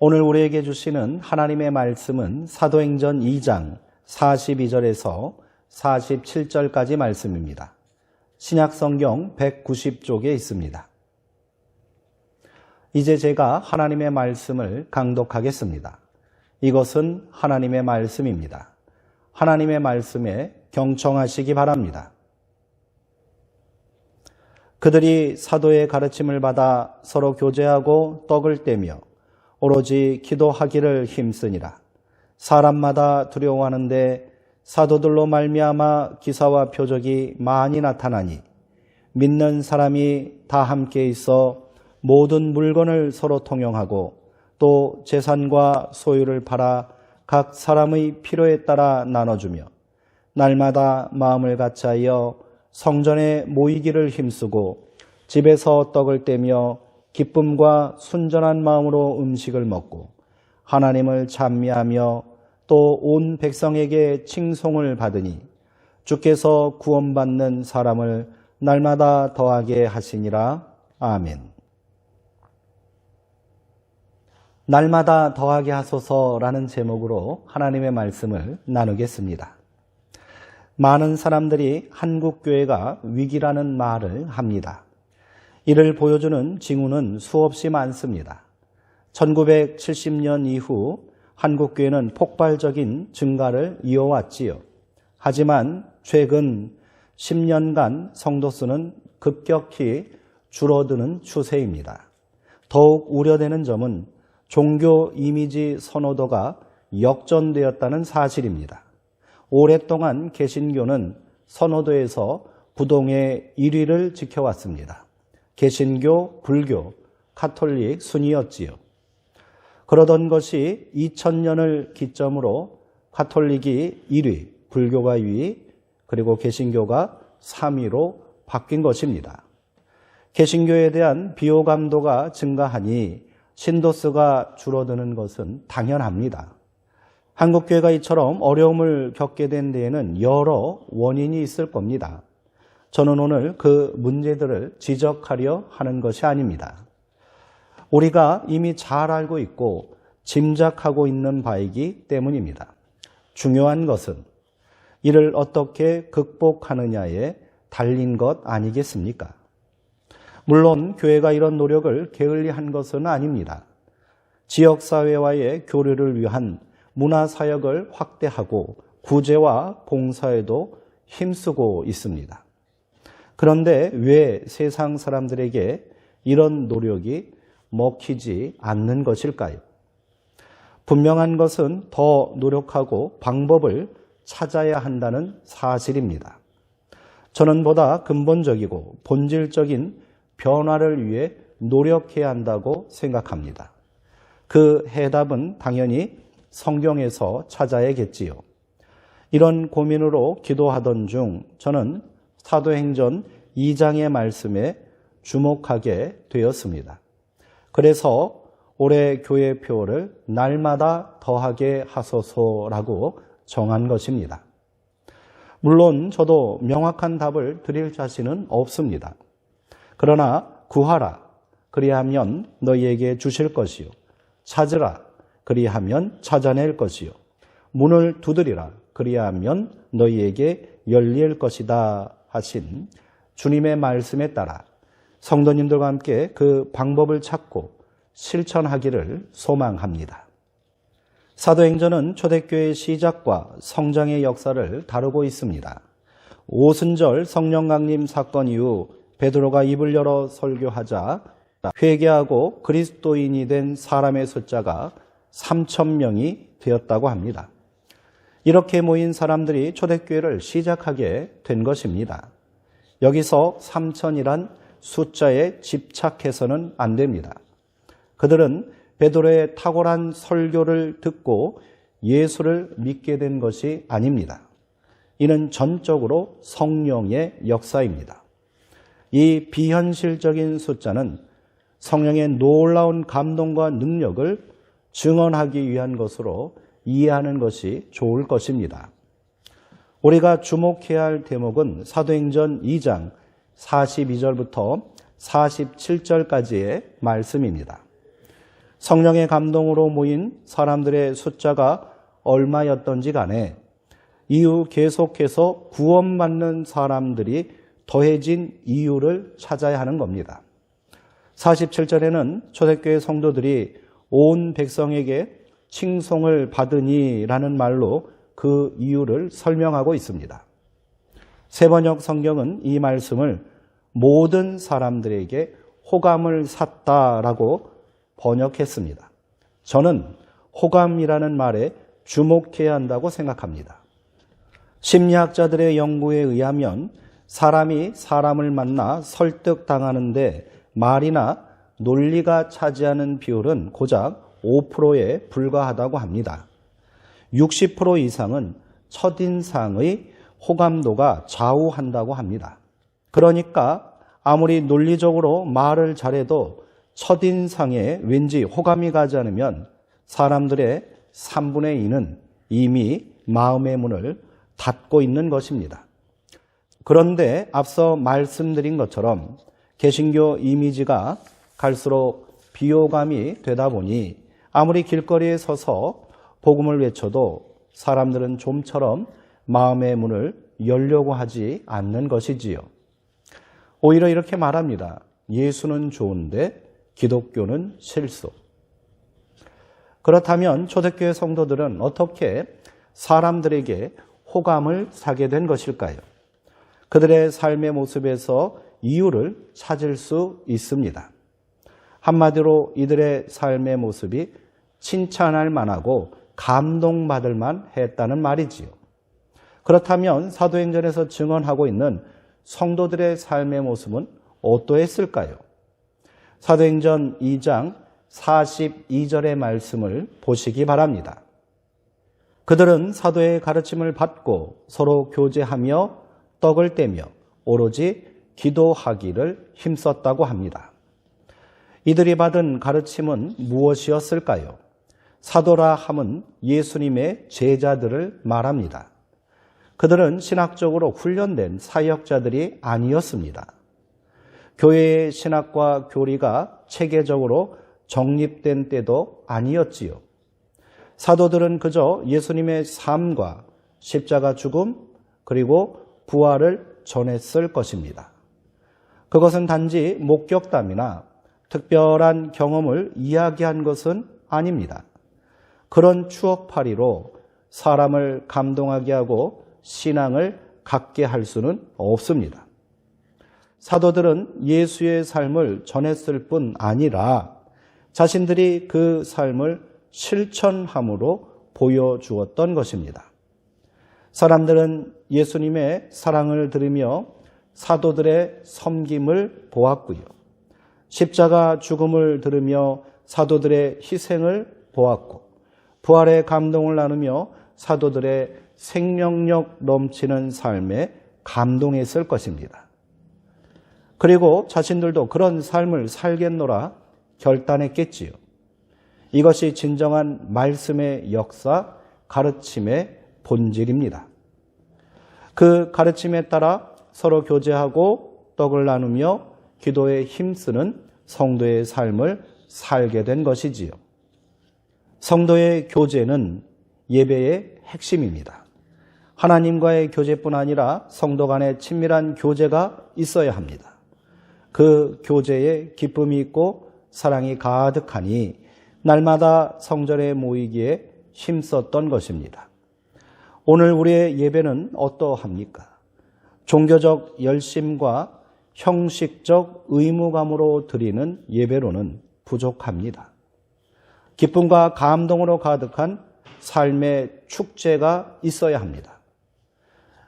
오늘 우리에게 주시는 하나님의 말씀은 사도행전 2장 42절에서 47절까지 말씀입니다. 신약성경 190쪽에 있습니다. 이제 제가 하나님의 말씀을 강독하겠습니다. 이것은 하나님의 말씀입니다. 하나님의 말씀에 경청하시기 바랍니다. 그들이 사도의 가르침을 받아 서로 교제하고 떡을 떼며 오로지 기도하기를 힘쓰니라. 사람마다 두려워하는데 사도들로 말미암아 기사와 표적이 많이 나타나니 믿는 사람이 다 함께 있어 모든 물건을 서로 통용하고 또 재산과 소유를 팔아 각 사람의 필요에 따라 나눠주며 날마다 마음을 같이하여 성전에 모이기를 힘쓰고 집에서 떡을 떼며 기쁨과 순전한 마음으로 음식을 먹고 하나님을 찬미하며 또 온 백성에게 칭송을 받으니 주께서 구원받는 사람을 날마다 더하게 하시니라. 아멘. 날마다 더하게 하소서라는 제목으로 하나님의 말씀을 나누겠습니다. 많은 사람들이 한국교회가 위기라는 말을 합니다. 이를 보여주는 징후는 수없이 많습니다. 1970년 이후 한국교회는 폭발적인 증가를 이어왔지요. 하지만 최근 10년간 성도 수는 급격히 줄어드는 추세입니다. 더욱 우려되는 점은 종교 이미지 선호도가 역전되었다는 사실입니다. 오랫동안 개신교는 선호도에서 부동의 1위를 지켜왔습니다. 개신교, 불교, 가톨릭 순이었지요. 그러던 것이 2000년을 기점으로 가톨릭이 1위, 불교가 2위, 그리고 개신교가 3위로 바뀐 것입니다. 개신교에 대한 비호감도가 증가하니 신도수가 줄어드는 것은 당연합니다. 한국교회가 이처럼 어려움을 겪게 된 데에는 여러 원인이 있을 겁니다. 저는 오늘 그 문제들을 지적하려 하는 것이 아닙니다. 우리가 이미 잘 알고 있고 짐작하고 있는 바이기 때문입니다. 중요한 것은 이를 어떻게 극복하느냐에 달린 것 아니겠습니까? 물론 교회가 이런 노력을 게을리한 것은 아닙니다. 지역사회와의 교류를 위한 문화사역을 확대하고 구제와 봉사에도 힘쓰고 있습니다. 그런데 왜 세상 사람들에게 이런 노력이 먹히지 않는 것일까요? 분명한 것은 더 노력하고 방법을 찾아야 한다는 사실입니다. 저는 보다 근본적이고 본질적인 변화를 위해 노력해야 한다고 생각합니다. 그 해답은 당연히 성경에서 찾아야겠지요. 이런 고민으로 기도하던 중 저는 사도행전 2장의 말씀에 주목하게 되었습니다. 그래서 올해 교회표를 날마다 더하게 하소서라고 정한 것입니다. 물론 저도 명확한 답을 드릴 자신은 없습니다. 그러나 구하라, 그리하면 너희에게 주실 것이요. 찾으라, 그리하면 찾아낼 것이요. 문을 두드리라, 그리하면 너희에게 열릴 것이다 하신 주님의 말씀에 따라 성도님들과 함께 그 방법을 찾고 실천하기를 소망합니다. 사도행전은 초대교회의 시작과 성장의 역사를 다루고 있습니다. 오순절 성령 강림 사건 이후 베드로가 입을 열어 설교하자 회개하고 그리스도인이 된 사람의 숫자가 3,000명이 되었다고 합니다. 이렇게 모인 사람들이 초대교회를 시작하게 된 것입니다. 여기서 3,000이란 숫자에 집착해서는 안 됩니다. 그들은 베드로의 탁월한 설교를 듣고 예수를 믿게 된 것이 아닙니다. 이는 전적으로 성령의 역사입니다. 이 비현실적인 숫자는 성령의 놀라운 감동과 능력을 증언하기 위한 것으로 이해하는 것이 좋을 것입니다. 우리가 주목해야 할 대목은 사도행전 2장 42절부터 47절까지의 말씀입니다. 성령의 감동으로 모인 사람들의 숫자가 얼마였던지 간에 이후 계속해서 구원받는 사람들이 더해진 이유를 찾아야 하는 겁니다. 47절에는 초대교회 성도들이 온 백성에게 칭송을 받으니라는 말로 그 이유를 설명하고 있습니다. 세번역 성경은 이 말씀을 모든 사람들에게 호감을 샀다라고 번역했습니다. 저는 호감이라는 말에 주목해야 한다고 생각합니다. 심리학자들의 연구에 의하면 사람이 사람을 만나 설득당하는데 말이나 논리가 차지하는 비율은 고작 5%에 불과하다고 합니다. 60% 이상은 첫인상의 호감도가 좌우한다고 합니다. 그러니까 아무리 논리적으로 말을 잘해도 첫인상에 왠지 호감이 가지 않으면 사람들의 3분의 2는 이미 마음의 문을 닫고 있는 것입니다. 그런데 앞서 말씀드린 것처럼 개신교 이미지가 갈수록 비호감이 되다 보니 아무리 길거리에 서서 복음을 외쳐도 사람들은 좀처럼 마음의 문을 열려고 하지 않는 것이지요. 오히려 이렇게 말합니다. 예수는 좋은데 기독교는 실수. 그렇다면 초대교회 성도들은 어떻게 사람들에게 호감을 사게 된 것일까요? 그들의 삶의 모습에서 이유를 찾을 수 있습니다. 한마디로 이들의 삶의 모습이 칭찬할 만하고 감동받을 만했다는 말이지요. 그렇다면 사도행전에서 증언하고 있는 성도들의 삶의 모습은 어떠했을까요? 사도행전 2장 42절의 말씀을 보시기 바랍니다. 그들은 사도의 가르침을 받고 서로 교제하며 떡을 떼며 오로지 기도하기를 힘썼다고 합니다. 이들이 받은 가르침은 무엇이었을까요? 사도라 함은 예수님의 제자들을 말합니다. 그들은 신학적으로 훈련된 사역자들이 아니었습니다. 교회의 신학과 교리가 체계적으로 정립된 때도 아니었지요. 사도들은 그저 예수님의 삶과 십자가 죽음 그리고 부활을 전했을 것입니다. 그것은 단지 목격담이나 특별한 경험을 이야기한 것은 아닙니다. 그런 추억팔이로 사람을 감동하게 하고 신앙을 갖게 할 수는 없습니다. 사도들은 예수의 삶을 전했을 뿐 아니라 자신들이 그 삶을 실천함으로 보여주었던 것입니다. 사람들은 예수님의 사랑을 들으며 사도들의 섬김을 보았고요. 십자가 죽음을 들으며 사도들의 희생을 보았고 부활의 감동을 나누며 사도들의 생명력 넘치는 삶에 감동했을 것입니다. 그리고 자신들도 그런 삶을 살겠노라 결단했겠지요. 이것이 진정한 말씀의 역사, 가르침의 본질입니다. 그 가르침에 따라 서로 교제하고 떡을 나누며 기도에 힘쓰는 성도의 삶을 살게 된 것이지요. 성도의 교제는 예배의 핵심입니다. 하나님과의 교제뿐 아니라 성도 간의 친밀한 교제가 있어야 합니다. 그 교제에 기쁨이 있고 사랑이 가득하니 날마다 성전에 모이기에 힘썼던 것입니다. 오늘 우리의 예배는 어떠합니까? 종교적 열심과 형식적 의무감으로 드리는 예배로는 부족합니다. 기쁨과 감동으로 가득한 삶의 축제가 있어야 합니다.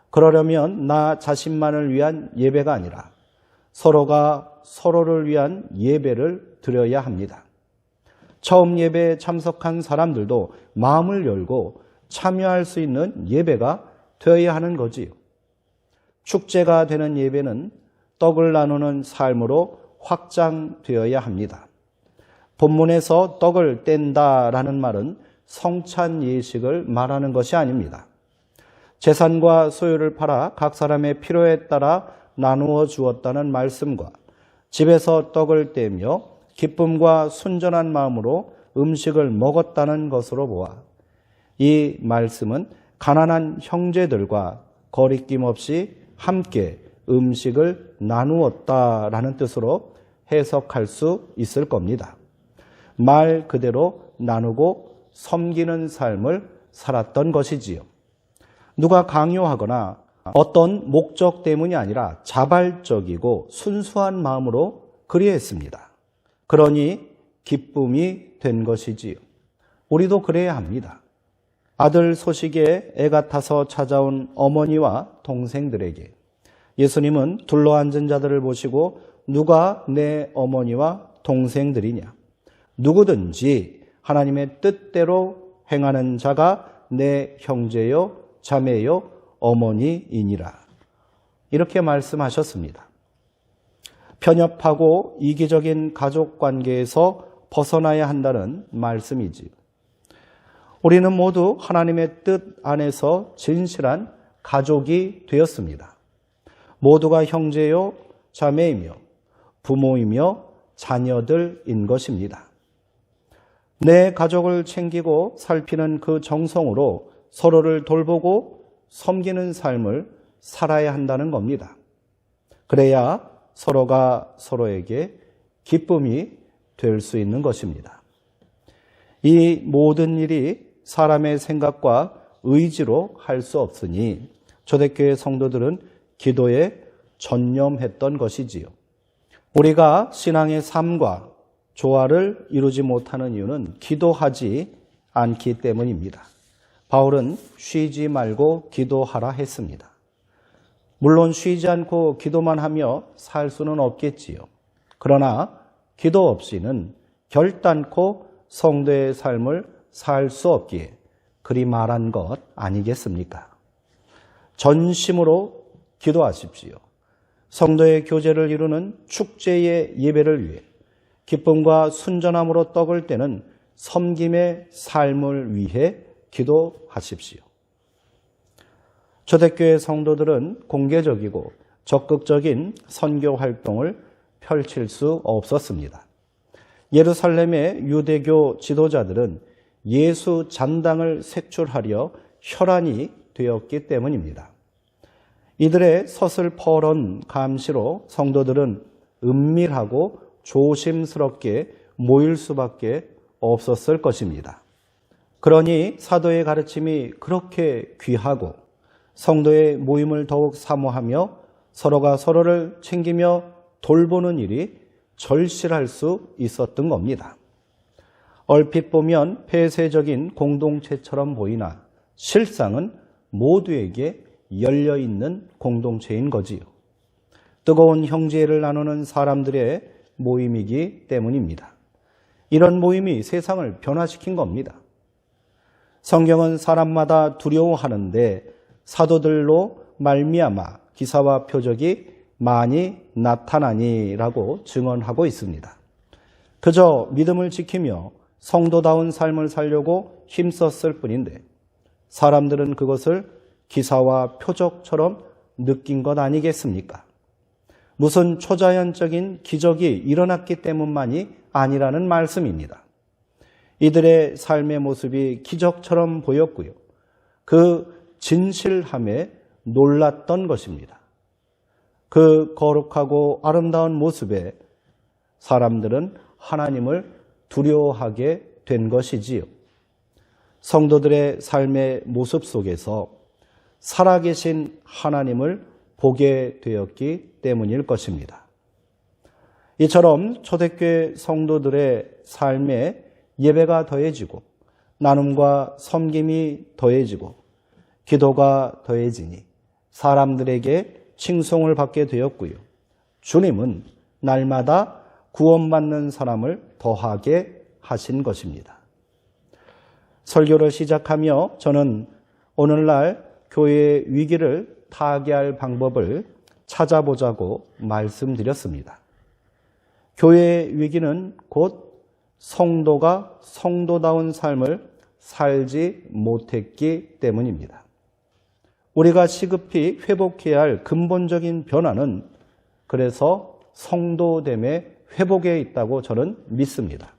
그러려면 나 자신만을 위한 예배가 아니라 서로가 서로를 위한 예배를 드려야 합니다. 처음 예배에 참석한 사람들도 마음을 열고 참여할 수 있는 예배가 되어야 하는 거지요. 축제가 되는 예배는 떡을 나누는 삶으로 확장되어야 합니다. 본문에서 떡을 뗀다라는 말은 성찬 예식을 말하는 것이 아닙니다. 재산과 소유를 팔아 각 사람의 필요에 따라 나누어 주었다는 말씀과 집에서 떡을 떼며 기쁨과 순전한 마음으로 음식을 먹었다는 것으로 보아 이 말씀은 가난한 형제들과 거리낌 없이 함께 음식을 나누었다라는 뜻으로 해석할 수 있을 겁니다. 말 그대로 나누고 섬기는 삶을 살았던 것이지요. 누가 강요하거나 어떤 목적 때문이 아니라 자발적이고 순수한 마음으로 그리했습니다. 그러니 기쁨이 된 것이지요. 우리도 그래야 합니다. 아들 소식에 애가 타서 찾아온 어머니와 동생들에게 예수님은 둘러앉은 자들을 보시고 누가 내 어머니와 동생들이냐? 누구든지 하나님의 뜻대로 행하는 자가 내 형제요, 자매요, 어머니이니라. 이렇게 말씀하셨습니다. 편협하고 이기적인 가족 관계에서 벗어나야 한다는 말씀이지요. 우리는 모두 하나님의 뜻 안에서 진실한 가족이 되었습니다. 모두가 형제요, 자매이며 부모이며 자녀들인 것입니다. 내 가족을 챙기고 살피는 그 정성으로 서로를 돌보고 섬기는 삶을 살아야 한다는 겁니다. 그래야 서로가 서로에게 기쁨이 될 수 있는 것입니다. 이 모든 일이 사람의 생각과 의지로 할 수 없으니 초대교회 성도들은 기도에 전념했던 것이지요. 우리가 신앙의 삶과 조화를 이루지 못하는 이유는 기도하지 않기 때문입니다. 바울은 쉬지 말고 기도하라 했습니다. 물론 쉬지 않고 기도만 하며 살 수는 없겠지요. 그러나 기도 없이는 결단코 성도의 삶을 살 수 없기에 그리 말한 것 아니겠습니까? 전심으로 기도하십시오. 성도의 교제를 이루는 축제의 예배를 위해 기쁨과 순전함으로 떡을 떼는 섬김의 삶을 위해 기도하십시오. 초대교회 성도들은 공개적이고 적극적인 선교 활동을 펼칠 수 없었습니다. 예루살렘의 유대교 지도자들은 예수 잔당을 색출하려 혈안이 되었기 때문입니다. 이들의 서슬퍼런 감시로 성도들은 은밀하고 조심스럽게 모일 수밖에 없었을 것입니다. 그러니 사도의 가르침이 그렇게 귀하고 성도의 모임을 더욱 사모하며 서로가 서로를 챙기며 돌보는 일이 절실할 수 있었던 겁니다. 얼핏 보면 폐쇄적인 공동체처럼 보이나 실상은 모두에게 열려있는 공동체인 거지요. 뜨거운 형제를 나누는 사람들의 모임이기 때문입니다. 이런 모임이 세상을 변화시킨 겁니다. 성경은 사람마다 두려워하는데 사도들로 말미암아 기사와 표적이 많이 나타나니라고 증언하고 있습니다. 그저 믿음을 지키며 성도다운 삶을 살려고 힘썼을 뿐인데 사람들은 그것을 기사와 표적처럼 느낀 것 아니겠습니까? 무슨 초자연적인 기적이 일어났기 때문만이 아니라는 말씀입니다. 이들의 삶의 모습이 기적처럼 보였고요. 그 진실함에 놀랐던 것입니다. 그 거룩하고 아름다운 모습에 사람들은 하나님을 두려워하게 된 것이지요. 성도들의 삶의 모습 속에서 살아계신 하나님을 보게 되었기 때문일 것입니다. 이처럼 초대교회 성도들의 삶에 예배가 더해지고 나눔과 섬김이 더해지고 기도가 더해지니 사람들에게 칭송을 받게 되었고요. 주님은 날마다 구원받는 사람을 더하게 하신 것입니다. 설교를 시작하며 저는 오늘날 교회의 위기를 타개할 방법을 찾아보자고 말씀드렸습니다. 교회의 위기는 곧 성도가 성도다운 삶을 살지 못했기 때문입니다. 우리가 시급히 회복해야 할 근본적인 변화는 그래서 성도됨의 회복에 있다고 저는 믿습니다.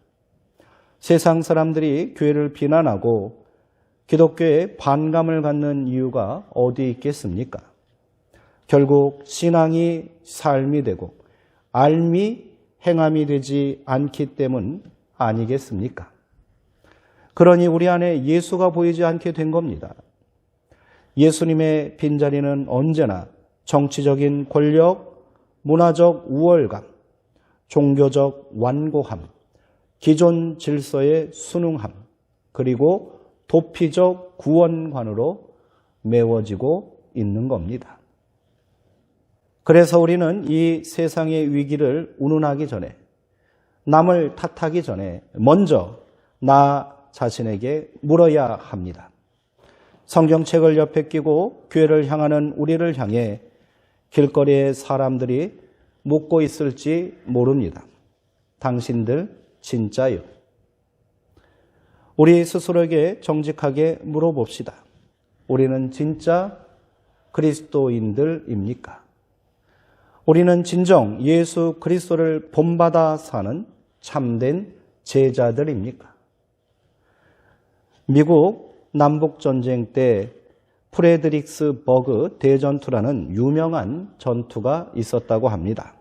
세상 사람들이 교회를 비난하고 기독교에 반감을 갖는 이유가 어디 있겠습니까? 결국 신앙이 삶이 되고 알미 행함이 되지 않기 때문 아니겠습니까? 그러니 우리 안에 예수가 보이지 않게 된 겁니다. 예수님의 빈자리는 언제나 정치적인 권력, 문화적 우월감, 종교적 완고함, 기존 질서의 순응함, 그리고 도피적 구원관으로 메워지고 있는 겁니다. 그래서 우리는 이 세상의 위기를 운운하기 전에, 남을 탓하기 전에 먼저 나 자신에게 물어야 합니다. 성경책을 옆에 끼고 교회를 향하는 우리를 향해 길거리에 사람들이 묻고 있을지 모릅니다. 당신들 진짜요? 우리 스스로에게 정직하게 물어봅시다. 우리는 진짜 그리스도인들입니까? 우리는 진정 예수 그리스도를 본받아 사는 참된 제자들입니까? 미국 남북전쟁 때 프레드릭스버그 대전투라는 유명한 전투가 있었다고 합니다.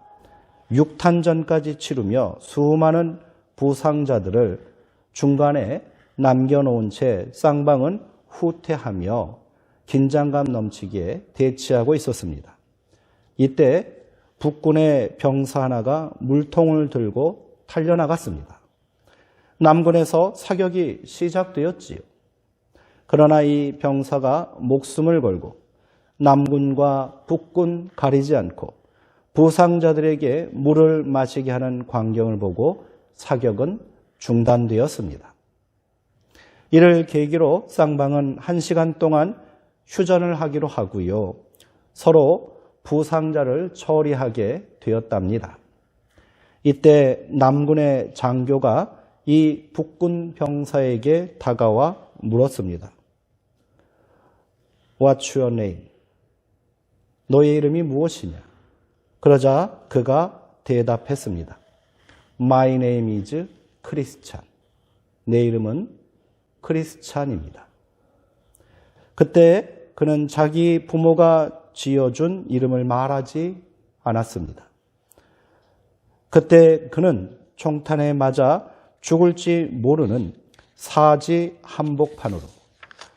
6탄전까지 치르며 수많은 부상자들을 중간에 남겨놓은 채 쌍방은 후퇴하며 긴장감 넘치게 대치하고 있었습니다. 이때 북군의 병사 하나가 물통을 들고 달려나갔습니다. 남군에서 사격이 시작되었지요. 그러나 이 병사가 목숨을 걸고 남군과 북군 가리지 않고 부상자들에게 물을 마시게 하는 광경을 보고 사격은 중단되었습니다. 이를 계기로 쌍방은 1시간 동안 휴전을 하기로 하고요. 서로 부상자를 처리하게 되었답니다. 이때 남군의 장교가 이 북군 병사에게 다가와 물었습니다. What's your name? 너의 이름이 무엇이냐? 그러자 그가 대답했습니다. My name is Christian. 내 이름은 크리스찬입니다. 그때 그는 자기 부모가 지어준 이름을 말하지 않았습니다. 그때 그는 총탄에 맞아 죽을지 모르는 사지 한복판으로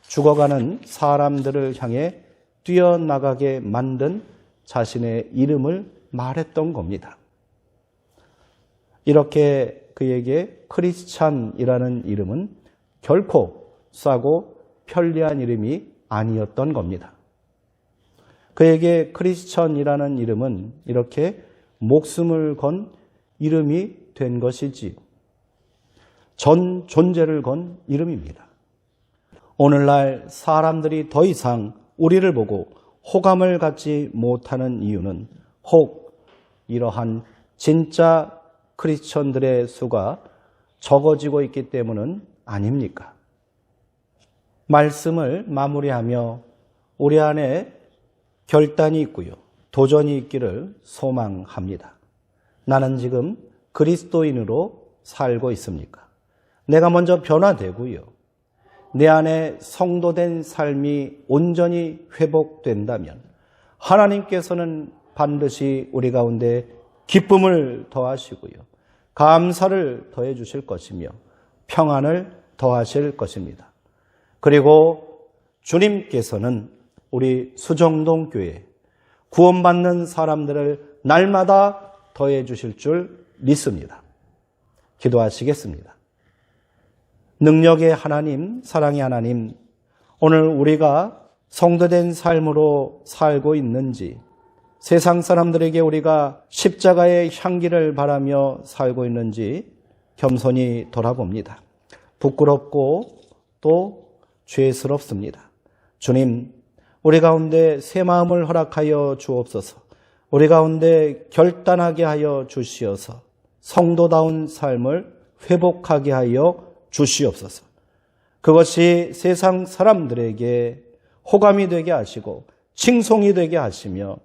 죽어가는 사람들을 향해 뛰어나가게 만든 자신의 이름을 말했던 겁니다. 이렇게 그에게 크리스찬이라는 이름은 결코 싸고 편리한 이름이 아니었던 겁니다. 그에게 크리스천이라는 이름은 이렇게 목숨을 건 이름이 된 것이지요. 전 존재를 건 이름입니다. 오늘날 사람들이 더 이상 우리를 보고 호감을 갖지 못하는 이유는 혹 이러한 진짜 크리스천들의 수가 적어지고 있기 때문은 아닙니까? 말씀을 마무리하며 우리 안에 결단이 있고요. 도전이 있기를 소망합니다. 나는 지금 그리스도인으로 살고 있습니까? 내가 먼저 변화되고요. 내 안에 성도된 삶이 온전히 회복된다면 하나님께서는 반드시 우리 가운데 기쁨을 더하시고요. 감사를 더해 주실 것이며 평안을 더하실 것입니다. 그리고 주님께서는 우리 수정동 교회 구원받는 사람들을 날마다 더해 주실 줄 믿습니다. 기도하시겠습니다. 능력의 하나님, 사랑의 하나님, 오늘 우리가 성도된 삶으로 살고 있는지, 세상 사람들에게 우리가 십자가의 향기를 바라며 살고 있는지 겸손히 돌아봅니다. 부끄럽고 또 죄스럽습니다. 주님, 우리 가운데 새 마음을 허락하여 주옵소서. 우리 가운데 결단하게 하여 주시어서 성도다운 삶을 회복하게 하여 주시옵소서. 그것이 세상 사람들에게 호감이 되게 하시고 칭송이 되게 하시며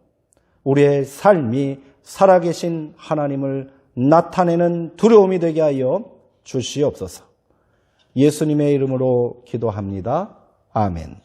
우리의 삶이 살아계신 하나님을 나타내는 두려움이 되게 하여 주시옵소서. 예수님의 이름으로 기도합니다. 아멘.